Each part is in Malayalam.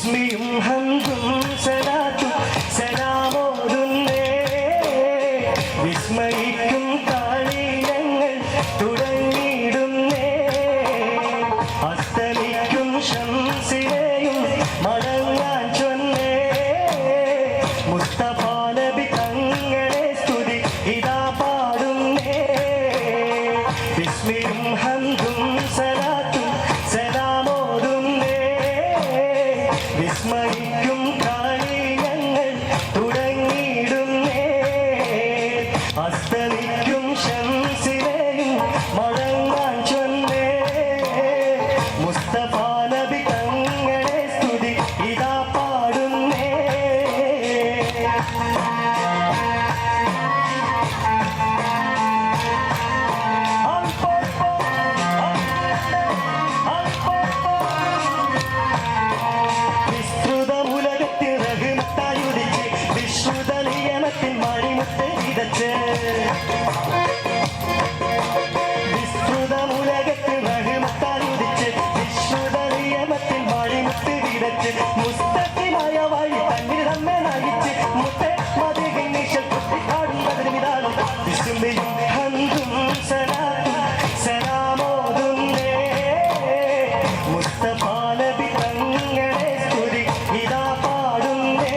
ബിസ്മിയും ഹംദും സലാത്തും സലാമോതുന്നേ വിസ്മയിക്കും കാളിയങ്ങൾ തുടങ്ങിയിടുന്നേ അസ്തമിക്കും ശംസിനെയും മടങ്ങാൻ ചൊന്നേ മുസ്തഫ നബി തങ്ങളെ സ്തുതി ഇതാ പാടുന്നേ ബിസ്മിയും ഹംദും സലാത്തും സലാമോതുന്നേ വിസ്മയിക്കും കാളിയങ്ങൾ തുടങ്ങിയിടുന്നേ അസ്തമിക്കും ശംസിനെയും മടങ്ങാൻ ചൊന്നേ മുസ്തഫ നബി തങ്ങളെ സ്തുതി ഇതാ പാടുന്നേ വിസ്തൃതമുലകത്തിൽ റഹ്മത്താലുദിച്ച് വിശ്രുത നിയമത്തിൽ മണിമുത്ത് വിതച്ച് മുസ്തഖിമായ വഴി തന്നിൽ നമ്മെ നയിച്ച് മുത്തേ മതികിൻ നിശൽ കുട്ടിക്കാടുന്നതിന് വിധാനം വിസ്മയും ഹംദും സലാത്തും സലാമോതുന്നേ മുസ്തഫ നബി തങ്ങളെ സ്തുതി ഇതാ പാടുന്നേ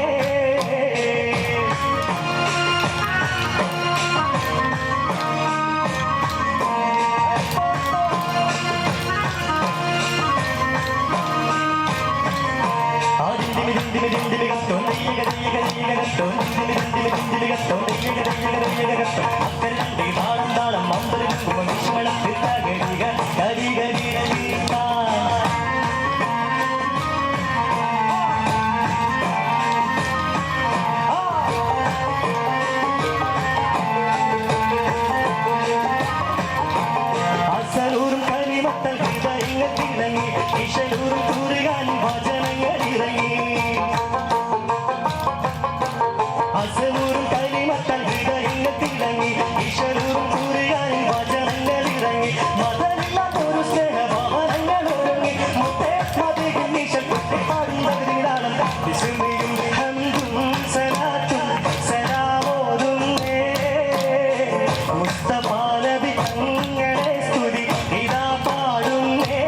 അസലൂരും കരിമത്തൽ ഹൃദയത്തിലങ്ങി ഇശലൂരും കൂറുകാൻ വചനങ്ങൾ ഇറങ്ങി അസലൂരും കരിമത്തൽ ഹൃദയത്തിലങ്ങി ഇശലൂരും കൂറുകാൻ വചനങ്ങൾ ഇറങ്ങി മതമില്ലാത്തൊരു സ്നേഹഭവനങ്ങൾ ഒരുങ്ങി മുത്തേ മതികിൻ നിശൽ കുട്ടിപ്പാടുന്നതിനാണ് വിസ്മയും ഹംദും സലാത്തും സലാമോതുന്നേ മുസ്തഫ നബി തങ്ങളെ സ്തുതി ഇതാ പാടുന്നേ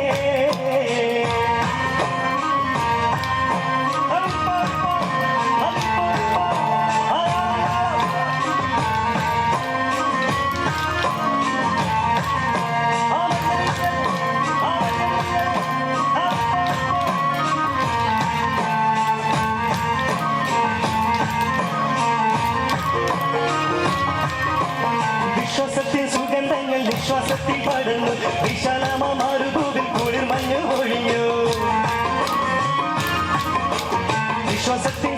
വിശ്വാസത്തിൽ സുഗന്ധങ്ങൾ വിശ്വാസത്തിൽ പടർന്നു വിശാലമ മരുഭൂവിൽ കുളിർ മഞ്ഞ് ഒഴിഞ്ഞു വിശ്വാസത്തിൽ